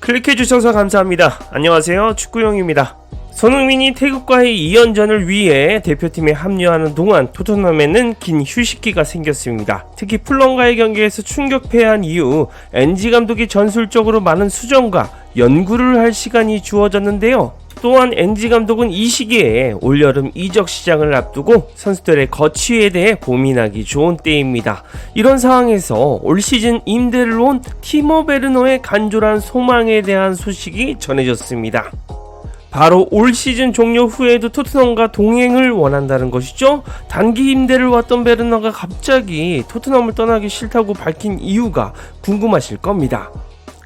클릭해주셔서 감사합니다. 안녕하세요, 축구용입니다. 손흥민이 태국과의 2연전을 위해 대표팀에 합류하는 동안 토트넘에는 긴 휴식기가 생겼습니다. 특히 풀럼과의 경기에서 충격 패한 이후 NG 감독이 전술적으로 많은 수정과 연구를 할 시간이 주어졌는데요. 또한 NG 감독은 이 시기에 올여름 이적 시장을 앞두고 선수들의 거취에 대해 고민하기 좋은 때입니다. 이런 상황에서 올 시즌 임대를 온 티모 베르너의 간절한 소망에 대한 소식이 전해졌습니다. 바로 올 시즌 종료 후에도 토트넘과 동행을 원한다는 것이죠. 단기 임대를 왔던 베르너가 갑자기 토트넘을 떠나기 싫다고 밝힌 이유가 궁금하실 겁니다.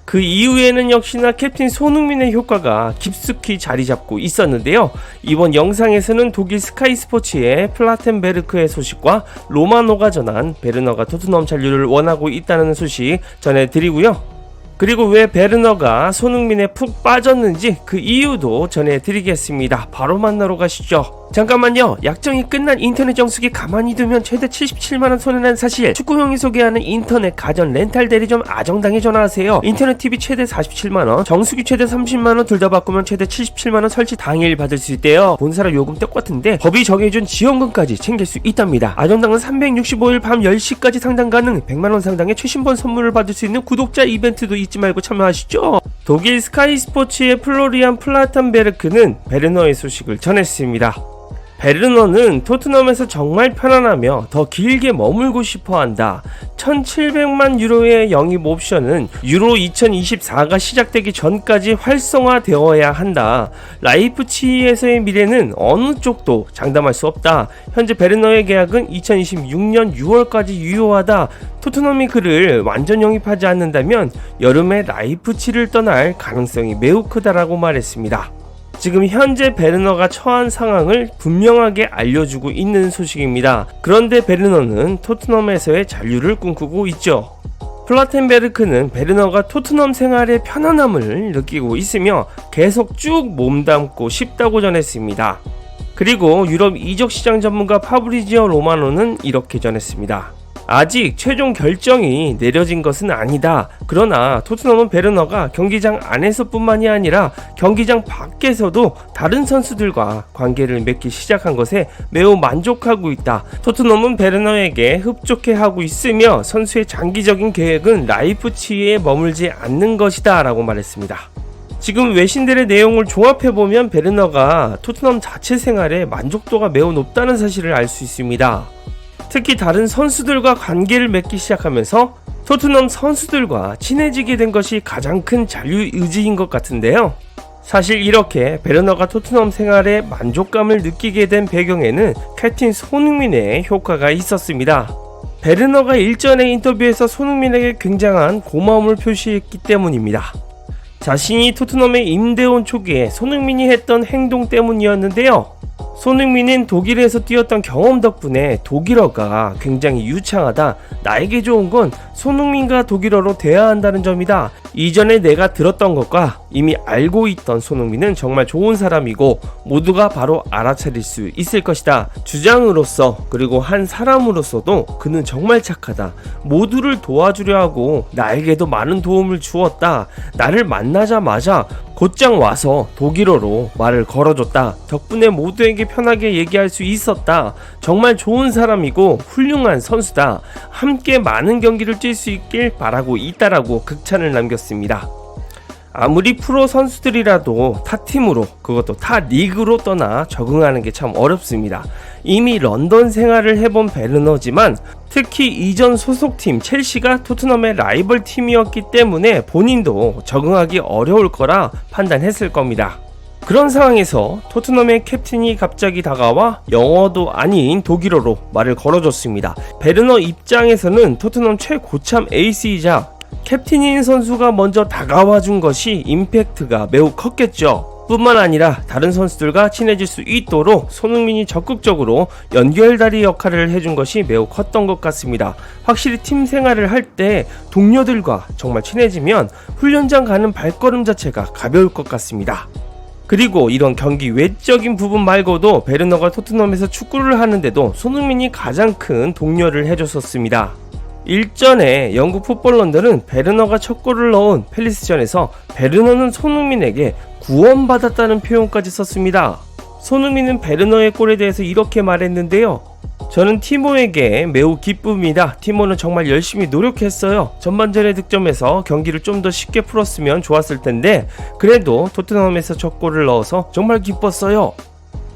그 이후에는 역시나 캡틴 손흥민의 효과가 깊숙이 자리잡고 있었는데요. 이번 영상에서는 독일 스카이 스포츠의 플라텐베르크의 소식과 로마노가 전한 베르너가 토트넘 잔류를 원하고 있다는 소식 전해드리고요. 그리고 왜 베르너가 손흥민에 푹 빠졌는지 그 이유도 전해드리겠습니다. 바로 만나러 가시죠. 잠깐만요. 약정이 끝난 인터넷 정수기 가만히 두면 최대 77만원 손해난 사실. 축구형이 소개하는 인터넷 가전 렌탈 대리점 아정당에 전화하세요. 인터넷 TV 최대 47만원, 정수기 최대 30만원 둘 다 바꾸면 최대 77만원 설치 당일 받을 수 있대요. 본사랑 요금 똑같은데 법이 정해준 지원금까지 챙길 수 있답니다. 아정당은 365일 밤 10시까지 상담 가능, 100만원 상당의 최신본 선물을 받을 수 있는 구독자 이벤트도 잊지 말고 참여하시죠. 독일 스카이 스포츠의 플로리안 플라텐베르크는 베르너의 소식을 전했습니다. 베르너는 토트넘에서 정말 편안하며 더 길게 머물고 싶어한다. 1700만 유로의 영입 옵션은 유로 2024가 시작되기 전까지 활성화되어야 한다. 라이프치히에서의 미래는 어느 쪽도 장담할 수 없다. 현재 베르너의 계약은 2026년 6월까지 유효하다. 토트넘이 그를 완전 영입하지 않는다면 여름에 라이프치히를 떠날 가능성이 매우 크다라고 말했습니다. 지금 현재 베르너가 처한 상황을 분명하게 알려주고 있는 소식입니다. 그런데 베르너는 토트넘에서의 잔류를 꿈꾸고 있죠. 플라텐베르크는 베르너가 토트넘 생활의 편안함을 느끼고 있으며 계속 쭉 몸담고 싶다고 전했습니다. 그리고 유럽 이적 시장 전문가 파브리지오 로마노는 이렇게 전했습니다. 아직 최종 결정이 내려진 것은 아니다. 그러나 토트넘은 베르너가 경기장 안에서뿐만이 아니라 경기장 밖에서도 다른 선수들과 관계를 맺기 시작한 것에 매우 만족하고 있다. 토트넘은 베르너에게 흡족해하고 있으며 선수의 장기적인 계획은 라이프치히에 머물지 않는 것이다 라고 말했습니다. 지금 외신들의 내용을 종합해보면 베르너가 토트넘 자체 생활에 만족도가 매우 높다는 사실을 알 수 있습니다. 특히 다른 선수들과 관계를 맺기 시작하면서 토트넘 선수들과 친해지게 된 것이 가장 큰 잔류 의지인 것 같은데요. 사실 이렇게 베르너가 토트넘 생활에 만족감을 느끼게 된 배경에는 캡틴 손흥민의 효과가 있었습니다. 베르너가 일전의 인터뷰에서 손흥민에게 굉장한 고마움을 표시했기 때문입니다. 자신이 토트넘에 임대온 초기에 손흥민이 했던 행동 때문이었는데요. 손흥민은 독일에서 뛰었던 경험 덕분에 독일어가 굉장히 유창하다. 나에게 좋은 건 손흥민과 독일어로 대화한다는 점이다. 이전에 내가 들었던 것과 이미 알고 있던 손흥민은 정말 좋은 사람이고 모두가 바로 알아차릴 수 있을 것이다. 주장으로서 그리고 한 사람으로서도 그는 정말 착하다. 모두를 도와주려 하고 나에게도 많은 도움을 주었다. 나를 만나자마자 곧장 와서 독일어로 말을 걸어줬다. 덕분에 모두에게 편하게 얘기할 수 있었다. 정말 좋은 사람이고 훌륭한 선수다. 함께 많은 경기를 뛸 수 있길 바라고 있다라고 극찬을 남겼습니다. 아무리 프로 선수들이라도 타 팀으로, 그것도 타 리그로 떠나 적응하는 게 참 어렵습니다. 이미 런던 생활을 해본 베르너지만 특히 이전 소속팀 첼시가 토트넘의 라이벌 팀이었기 때문에 본인도 적응하기 어려울 거라 판단했을 겁니다. 그런 상황에서 토트넘의 캡틴이 갑자기 다가와 영어도 아닌 독일어로 말을 걸어줬습니다. 베르너 입장에서는 토트넘 최고참 에이스이자 캡틴인 선수가 먼저 다가와준 것이 임팩트가 매우 컸겠죠. 뿐만 아니라 다른 선수들과 친해질 수 있도록 손흥민이 적극적으로 연결다리 역할을 해준 것이 매우 컸던 것 같습니다. 확실히 팀 생활을 할 때 동료들과 정말 친해지면 훈련장 가는 발걸음 자체가 가벼울 것 같습니다. 그리고 이런 경기 외적인 부분 말고도 베르너가 토트넘에서 축구를 하는데도 손흥민이 가장 큰 독려를 해줬었습니다. 일전에 영국 풋볼런들은 베르너가 첫 골을 넣은 팰리스전에서 베르너는 손흥민에게 구원받았다는 표현까지 썼습니다. 손흥민은 베르너의 골에 대해서 이렇게 말했는데요. 저는 티모에게 매우 기쁩니다. 티모는 정말 열심히 노력했어요. 전반전의 득점에서 경기를 좀 더 쉽게 풀었으면 좋았을 텐데 그래도 토트넘에서 첫 골을 넣어서 정말 기뻤어요.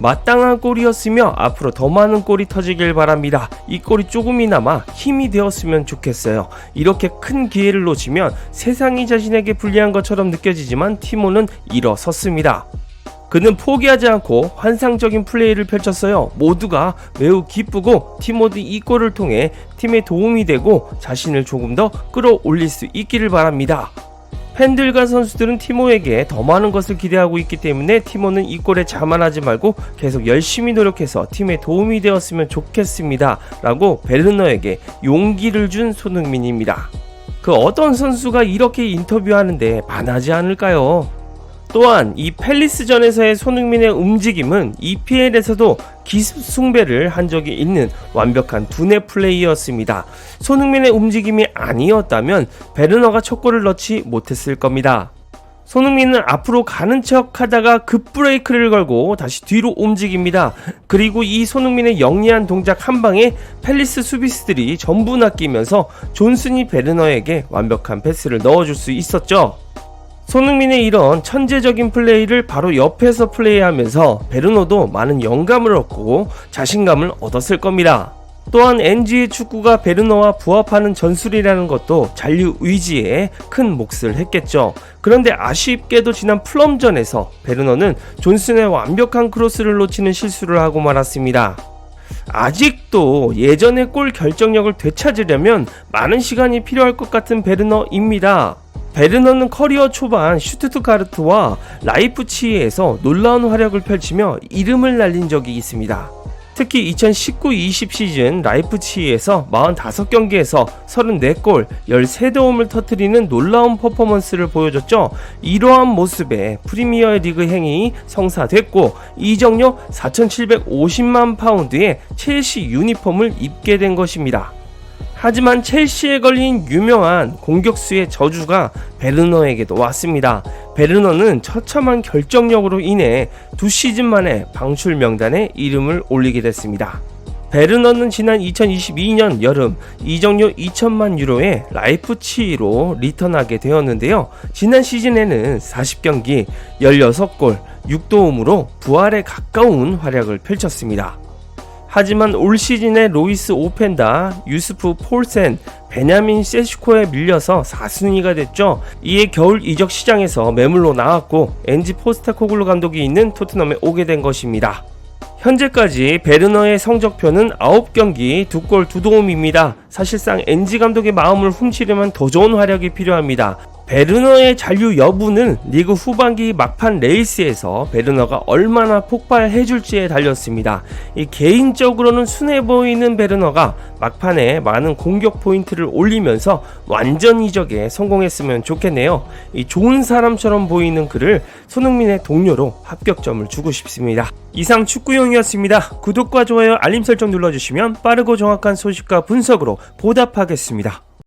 마땅한 골이었으며 앞으로 더 많은 골이 터지길 바랍니다. 이 골이 조금이나마 힘이 되었으면 좋겠어요. 이렇게 큰 기회를 놓치면 세상이 자신에게 불리한 것처럼 느껴지지만 티모는 일어섰습니다. 그는 포기하지 않고 환상적인 플레이를 펼쳤어요. 모두가 매우 기쁘고 티모도 이 골을 통해 팀에 도움이 되고 자신을 조금 더 끌어올릴 수 있기를 바랍니다. 팬들과 선수들은 티모에게 더 많은 것을 기대하고 있기 때문에 티모는 이 골에 자만하지 말고 계속 열심히 노력해서 팀에 도움이 되었으면 좋겠습니다. 라고 베르너에게 용기를 준 손흥민입니다. 그 어떤 선수가 이렇게 인터뷰하는데 반하지 않을까요? 또한 이 팰리스전에서의 손흥민의 움직임은 EPL에서도 기습 숭배를 한 적이 있는 완벽한 두뇌 플레이였습니다. 손흥민의 움직임이 아니었다면 베르너가 첫 골을 넣지 못했을 겁니다. 손흥민은 앞으로 가는 척 하다가 급브레이크를 걸고 다시 뒤로 움직입니다. 그리고 이 손흥민의 영리한 동작 한 방에 팰리스 수비수들이 전부 낚이면서 존슨이 베르너에게 완벽한 패스를 넣어줄 수 있었죠. 손흥민의 이런 천재적인 플레이를 바로 옆에서 플레이하면서 베르너도 많은 영감을 얻고 자신감을 얻었을 겁니다. 또한 NG의 축구가 베르너와 부합하는 전술이라는 것도 잔류의지에 큰 몫을 했겠죠. 그런데 아쉽게도 지난 플럼전에서 베르너는 존슨의 완벽한 크로스를 놓치는 실수를 하고 말았습니다. 아직도 예전의 골 결정력을 되찾으려면 많은 시간이 필요할 것 같은 베르너입니다. 베르너는 커리어 초반 슈투트가르트와 라이프치히에서 놀라운 활약을 펼치며 이름을 날린 적이 있습니다. 특히 2019-20 시즌 라이프치히에서 45경기에서 34골, 13도움을 터뜨리는 놀라운 퍼포먼스를 보여줬죠. 이러한 모습에 프리미어리그 행이 성사됐고 이적료 4,750만 파운드의 첼시 유니폼을 입게 된 것입니다. 하지만 첼시에 걸린 유명한 공격수의 저주가 베르너에게도 왔습니다. 베르너는 처참한 결정력으로 인해 2시즌 만에 방출 명단에 이름을 올리게 됐습니다. 베르너는 지난 2022년 여름 이적료 2천만 유로에 라이프치히로 리턴하게 되었는데요. 지난 시즌에는 40경기 16골 6도움으로 부활에 가까운 활약을 펼쳤습니다. 하지만 올 시즌에 로이스 오펜다, 유스프 폴센, 베냐민 세슈코에 밀려서 4순위가 됐죠. 이에 겨울 이적 시장에서 매물로 나왔고 엔지 포스테코글루 감독이 있는 토트넘에 오게 된 것입니다. 현재까지 베르너의 성적표는 9경기 2골 2도움입니다. 사실상 엔지 감독의 마음을 훔치려면 더 좋은 활약이 필요합니다. 베르너의 잔류 여부는 리그 후반기 막판 레이스에서 베르너가 얼마나 폭발해줄지에 달렸습니다. 개인적으로는 순해 보이는 베르너가 막판에 많은 공격 포인트를 올리면서 완전 이적에 성공했으면 좋겠네요. 좋은 사람처럼 보이는 그를 손흥민의 동료로 합격점을 주고 싶습니다. 이상 축구용이었습니다. 구독과 좋아요 알림 설정 눌러주시면 빠르고 정확한 소식과 분석으로 보답하겠습니다.